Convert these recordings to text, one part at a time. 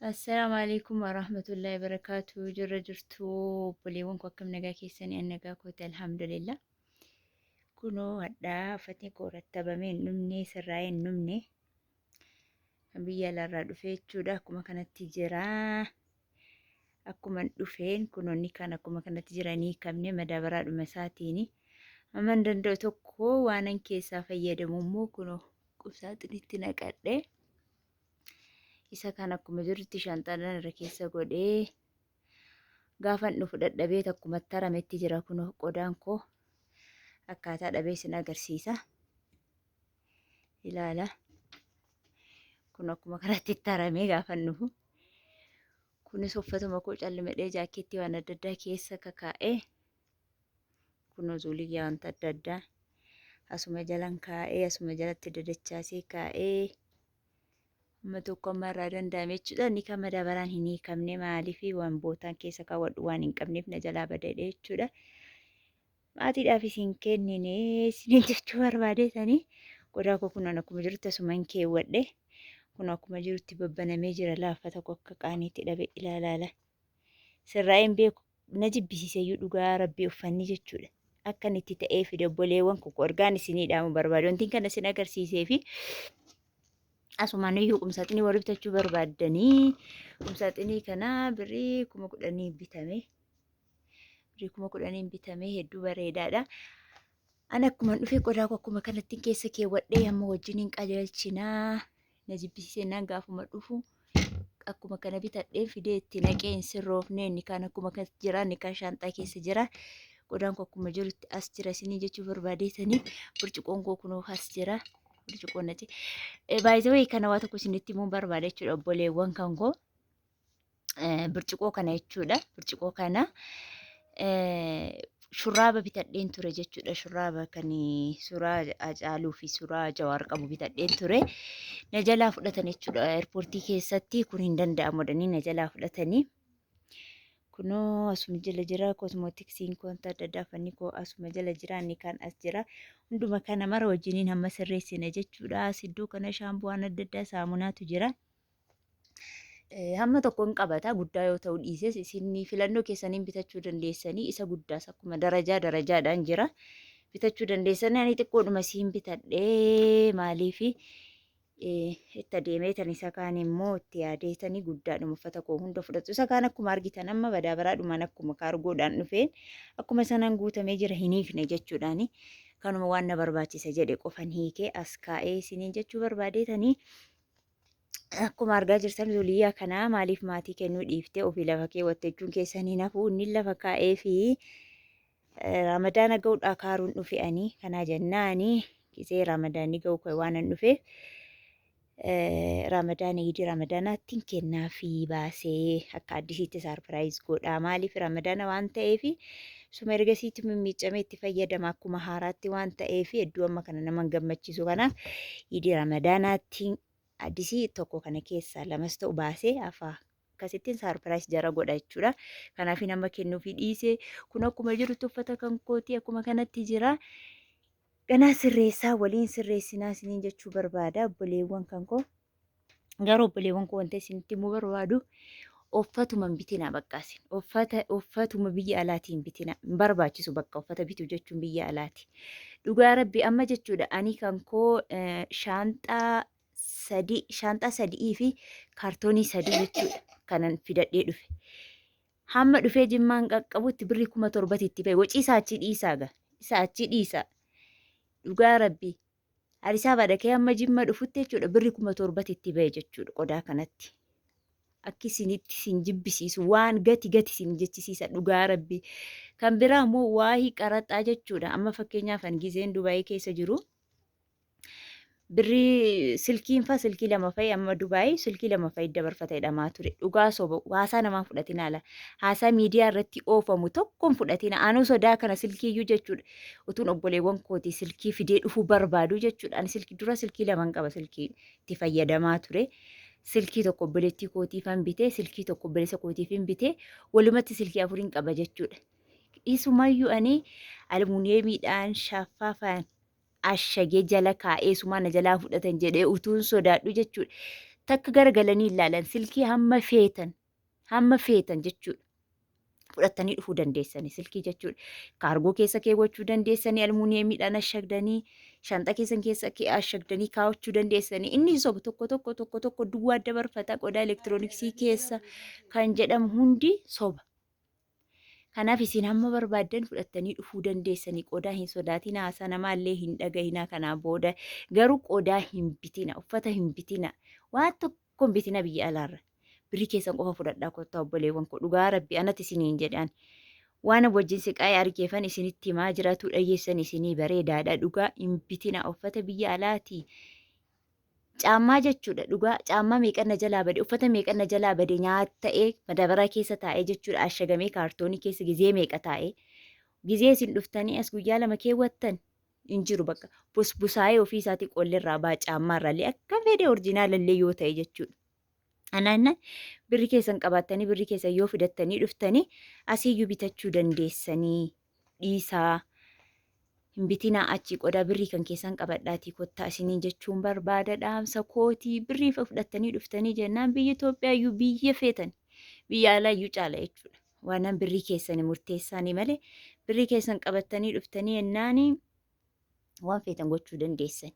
Assalaamu alaikum warahmatullahi wabarakatuh. Jirra jirtuu obboleewwan koo akkam nagaa keessanii an nagaa kooti alhamdulillah. Kunoo hadhaa uffatni koo rattabamee hin dhumne sirraa'ee hin dhumne kan biyya alaarraa dhufee jechuudha. Akkuma kanatti jira. Akkuma dhufeen kunoonni kan akkuma kanatti jiranii kabne madaabaraa isaatiin amma hin danda'u tokko waanan keessaa fayyadamu immoo kunoo qubsaaxinitti naqadhe. Isa kan akkuma jirutti shanxaadhaan irra keessa godhee gaafan dhufu dadhabee akkuma tarametti jira kunoo qodaan koo akkaataa dhabee sin agarsiisa. Ilaala. Kun akkuma kanatti taramee gaafan dhufu. Kunis uffatuma koo callimedhee jaakeettii waan adda addaa keessa kakaa'ee kunoo zuuliyyaa wanta adda addaa asuma jalan kaa'ee asuma jalatti dadachaasee kaa'ee amma tokko amma irraa danda'ame jechuudha. Inni kan madaabaraan hin hiikamne maaliif waan bootaan keessa kaawwadhu waan hin qabneef na jalaa badadhe jechuudha. Maatiidhaaf isin kennine isin jechuu barbaadeetanii qodaa koo kunoon akkuma jirutti asuma hin keewwadhe. Kun akkuma jirutti babbanamee jira laafa tokko akka qaaniitti dhabe ilaalaala. Sirraa'een beeku na jibbisiiseyyuu dhugaa rabbii uffanni jechuudha. Akka inni itti ta'ee fi obboleewwan koo argaan isinii dhaamu barbaadu. Wanti kana isin agarsiisee fi asumaan iyyuu qumsaaxinii warri bitachuu barbaaddanii qumsaaxinii kana birrii 10,000 bitame. Birrii 10,000 bitame hedduu bareedaadha. Ani akkuma dhufee qodaa koo akkuma kanatti keessa keewwadhee amma wajjin hin qajeelchinaa. Na jibbisiisee naan gaafuma dhufu akkuma kana bitadhee fidee itti naqee hin sirroofne inni kaan akkuma kan jira inni kaan shaanxaa keessa jira. Qodaan koo akkuma jirutti as jira isinii jechuu barbaadeetanii burcuqoon koo kunoo as jira. Burcuqoon nati baay'ee kana waa tokko isinitti himuun barbaada jechuudha obboleewwan kan koo. Burcuqoo kana jechuudha. Burcuqoo kana shurraaba bitadheen ture jechuudha. Shurraaba kan suuraa Hacaaluu fi suuraa Jawaar qabu bitadheen ture. Na jalaa fudhatan jechuudha. Eerpoortii keessatti kun hin danda'amu jedhanii na jalaa fudhatanii. Kunoo asuma jala jira kosmootiksiin koonta adda addaa fanni koo asuma jala jira inni kaan as jira. Hunduma kana mara wajjiniin hamma sirreessina jechuudha. Iddoo kana shaampuwaan adda addaa saamunaatu jira. Hamma tokko hin qabata guddaa yoo ta'u dhiises isin filannoo keessaniin bitachuu dandeessanii isa guddaas akkuma darajaadhaan jira bitachuu dandeessanii. Ani xiqqoodhuma siin bitadhee maaliifi itti adeemeetan isa kaan immoo itti yaadeetanii guddaadhuma uffata koo hunda fudhatu. Isa kaan akkuma argitan amma madaabaraadhumaan akkuma kaargoodhaan dhufeen akkuma sanaan guutamee jira hin hiikne jechuudhaani. Kanuma waan na barbaachisa jedhe qofan hiikee as kaa'ee isiniin jechuu barbaadeetanii. Akkuma argaa jirtan zuuliyyaa kanaa maaliif maatii kennuu dhiiftee ofii lafa keewwatte jechuun keessanii nafuu inni lafa kaa'ee fi ramadaana ga'uudhaa kaaruun dhufe'anii kanaa jennaanii gisee ramadaanni ga'u koo waan hin dhufeef ramadaana hidii ramadaanaattiin kennaa fi baasee akka addisiitti saarpiraayiz godhaa. Maaliif ramadaana waan ta'eef suma ergasiitti mimmiicamee itti fayyadama akkuma haaraatti waan ta'eef hedduu amma kana nama gammachiisu. Kanaaf hidii ramadaanaattiin addisii tokko kana keessaa lamas ta'u baasee afaa akkasittiin saarpiraayiz jara godha jechuudha. Kanaaf nama kennuufi dhiisee kun akkuma jirutti uffata kan kootii akkuma kanatti jira. Ganaa sirreessaa waliin sirreessinaa isiniin jechuu barbaada obboleewwan kan koo. Garuu obboleewwan koo wanta isinitti himuu barbaadu uffatuma bitina baqqaasin. Uffatuma biyya alaatiin bitina. Hin barbaachisu bakka uffata bitu jechuun biyya alaati. Dhugaa rabbi amma jechuudha ani kan koo shaanxaa sadii fi kaartoonii 3 jechuudha kanan fidadhee dhufe. Hamma dhufee jimmaan qaqqabutti birrii 7,000 itti bahe. Wacii isaa achi dhiisaa isa achi dhiisa. Dhugaa rabbi Harisaa badakee hamma jimma dhufutti jechuudha birrii 7,000 itti bahe jechuudha qodaa kanatti. Akki isinitti sin jibbisiisu waan gati sin jechisiisa dhugaa rabbi. Kan biraa immoo waa'ee qaraxaa jechuudha. Amma fakkeenyaaf an gizeen Dubaayii keessa jiru. Birrii silkiin fa silkii 2 fa'i amma Dubaayii silkii 2 fa'i dabarfata jedhamaa ture. Dhugaa soba haasaa namaa fudhatin haala. Haasaa miidiyaa irratti oofamu tokkoon fudhatin anuu sodaa kana silkiiyyuu jechuudha. Utuun obboleewwan kooti silkii fidee dhufuu barbaadu jechuudha. Ani silkii dura silkii 2 qaba silkii itti fayyadamaa ture. Silkii tokko obboleettii kootiifan bitee silkii tokko obboleessa kootiifin bitee walumatti silkii 4 qaba jechuudha. Isumayyuu ani almuuniyeemiidhaan shaffaafaan ashagee jala kaa'ee sumaa na jalaa fudhatan jedhee utuun sodaadhu jechuudha. takka garagalanii ilaalan silkii hamma feetan jechuudha. Fudhatanii dhufuu dandeessanii silkii jechuudha. Kaargoo keessa keewwachuu dandeessanii almuuniyeemiidhaan ashagdanii shanta keessan keessa ashagdanii kaawwachuu dandeessanii. Inni soba tokko duwwaa dabarfata qodaa elektirooniksii keessa kan jedhamu hundi soba. Kanaaf isin hamma barbaaddan fudhattanii dhufuu dandeessanii qodaa hin sodaatina haasaa namaallee hin dhagahina kanaa booda garuu qodaa hin bitina uffata hin bitina waan tokko hin bitina biyya alaarra. Birrii keessan qofa fudhadhaa kottaa obboleewwan koo dhugaa rabbi anatti isiniin jedhaan waan wajjin siqaa'ee argeeffan isinitti himaa jiraatu dhageessan isinii bareedaadha dhugaa hin bitina uffata biyya alaati. Caammaa jechuudha dhugaa caammaa meeqanna jalaa bade uffata meeqanna jalaa bade nyaata ta'ee madabaraa keessa taa'ee jechuudha ashagamee kaartoonii keessa gizee meeqa taa'ee gizee isin dhuftanii as guyyaa lama keewwattan hin jiru bakka busbusaa'ee ofii isaatii qolleerraa baa caammaarraallee akka fedhe orjinaalallee yoo ta'e jechuudha. Anaanna birri keessan qabaattanii birri keessan yoo fidattanii dhuftanii asiiyyuu bitachuu dandeessanii dhiisaa hin bitinaa achii qodaa birrii kan keessan qabadhaatii kottaa isiniin jechuun barbaada dhaamsa kootii birrii fudhattanii dhuftanii jennaan biyya Itoophiyaayyuu biyya feetan biyya alaayyuu caala jechuudha. Waan birrii keessan murteessaanii malee birrii keessan qabattanii dhuftanii jennaanii waan feetan gochuu dandeessan.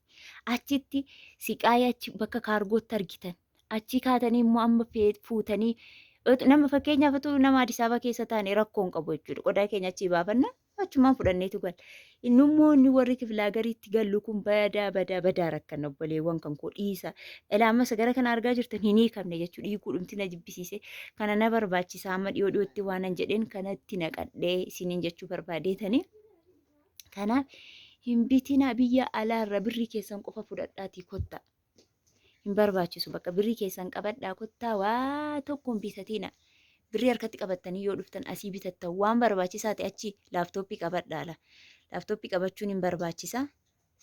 Achitti siqaayee achi bakka kaargootti argitan. Achi kaatanii immoo amma fuutanii nama fakkeenyaaf nama Addis Ababa keessa taane rakkoo hin qabu jechuudha. Qodaa keenya achii baafanna achumaan fudhanneetu gala. Innummoo inni warri kiflaa gariitti gallu kun badaa rakkan obboleewwan kan koo dhiisa. Ilaamas gara kana argaa jirtan hin hiikamne jechuudha. Hiikuu dhumti na jibbisiise. Kana na barbaachisa amma dhiyootti waanan jedheen kanatti naqadhee isiniin jechuu barbaadeetanii. Kanaaf hin bitina biyya alaarra birrii keessan qofa fudhadhaatii kottaa. Hin barbaachisu bakka birrii keessan qabadhaa kottaa waa tokko hin bitatina. Birrii harkatti qabattanii yoo dhuftan asii bitattan waan barbaachisaa ta'e achi laaptooppii qabadhaala. Laaptooppii qabachuun hin barbaachisa.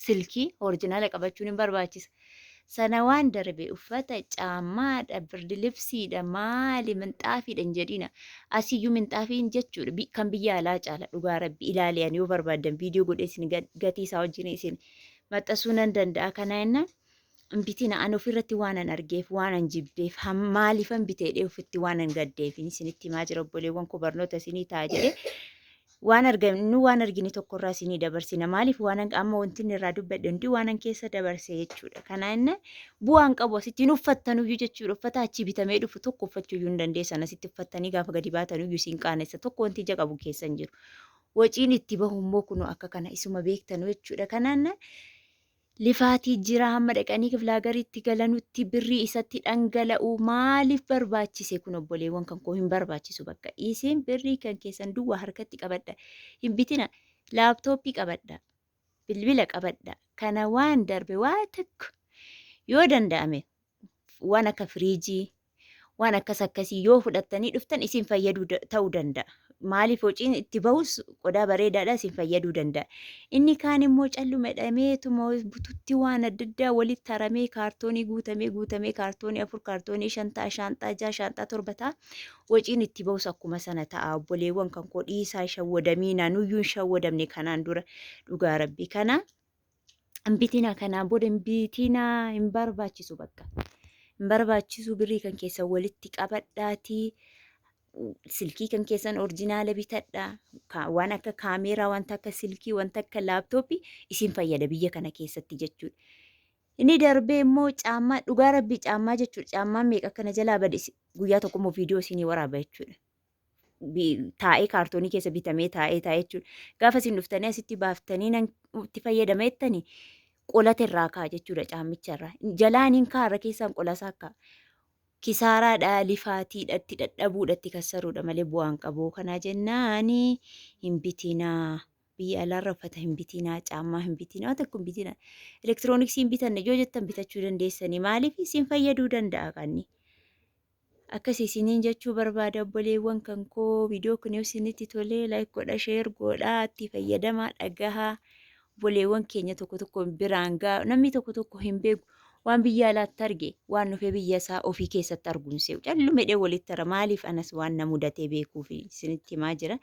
Silkii orjinaala qabachuun hin barbaachisa. Sana waan darbe uffata caammaadha birdi libsiidha maali minxaafiidha hin jedhina. Asiyyuu minxaafiin jechuudha kan biyya alaa caala dhugaa rabbi ilaaliyan yoo barbaadan viidiyoo godhee isin gatii isaa wajjin isin maxxasuu nan danda'a kana jennaan. Bitina an ofirratti waanan argeef waanan jibbeef maaliifan biteedhee ofitti waanan gaddeef isinitti himaa jira obboleewwan koo barnoota isinii ta'a jedhee waan arginu tokkorraa isinii dabarsina maaliif waanan amma wanti irraa dubbadhe hundi waanan keessa dabarse jechuudha. Kana inni bu'aan qabu asittiin uffattanuyyuu jechuudha uffata achii bitamee dhufu tokko uffachuuyyuu hin dandeessan asitti uffattanii gaafa gadi baatanuyyuu siin qaanessa tokko wanti ija qabu keessan jiru. Waciin itti bahu immoo kun akka kana isuma beektanu jechuudha. Kanaan lifaatii jira hamma dhaqanii kiflaa gariitti galanutti birrii isatti dhangala'u maaliif barbaachise kun obboleewwan kan koo hin barbaachisu bakka isiin birrii kan keessan duwwaa harkatti qabadha hin bitina laaptooppii qabadha bilbila qabadha kana waan darbe waa tokko yoo danda'ame waan akka firiijii waan akkasii yoo fudhattanii dhuftan isin fayyaduu ta'uu danda'a. Maaliif hociin itti bahus qodaa bareedaadha isin fayyaduu danda'a. Inni kaan immoo calluma dhameetuma bututti waan adda addaa walitti haramee kaartoonii guutamee kaartoonii 4 kaartoonii 5 ta'a shaanxaa 6 shaanxaa 7 ta'a. Hociin itti bahus akkuma sana ta'a obboleewwan kan koo dhiisaa shawwadamiinaa nuyyuu hin shawwadamne kanaan dura dhugaa rabbi kana bitina kanaan booda bitina hin barbaachisu bakka. Hin barbaachisu birrii kan keessan walitti qabadhaatii. Silkii kan keessan orjinaala bitadhaa waan akka kaameeraa wanta akka silkii wanta akka laaptooppii isin fayyada biyya kana keessatti jechuudha. Inni darbee immoo caammaa dhugaa rabbii caammaa jechuudha. Caammaan meeqa akkana jalaa bade guyyaa tokko immoo viidiyoo isinii waraaba jechuudha. Taa'ee kaartoonii keessa bitamee taa'ee jechuudha. Gaafa isin dhuftanii asitti baaftanii itti fayyadama jettanii qolata irraa ka'a jechuudha caammicharraa. Jalaaniin kaarra keessaan qolasaa ka'a. Kisaaraadha lifaatiidhatti dadhabuudhatti kassaruudha malee bu'aan qabu. Kana jennaani hin bitinaa. Biyya alaarra uffata hin bitinaa, caammaa hin bitinaa, waan tokko hin bitinaa. Elektirooniksii hin bitanne yoo jettan bitachuu dandeessanii maaliif isin fayyaduu danda'a kanni. Akkasii isiniin jechuu barbaada obboleewwan kan koo viidiyoo kun yoo isinitti tolee laayik godha sheer godhaa itti fayyadamaa dhagahaa obboleewwan keenya tokko biraan ga'a namni tokko hin beeku. Waan biyya alaatti arge waan dhufee biyya isaa ofii keessatti argumse callumedhee walitti hara maaliif anas waan na mudatee beekuuf isinitti himaa jira.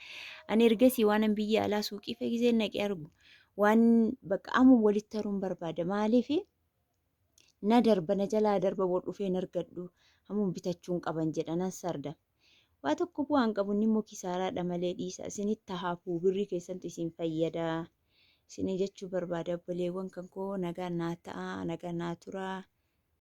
Ani ergasii waan biyya alaa suuqii fayyisee naqee argu waan bakka ammu walitti haruun barbaada maaliif na darba na jalaa darba bor dhufee hin argadhu hamuun bitachuun qaban jedha nan sarda. Waa tokko bu'aan qabu inni immoo kisaaraadha malee dhiisa isinitti haafuu birrii keessantu isin fayyada. Isin jechuu barbaada obboleewwan kan koo nagaan naa ta'a nagaan naa turaa.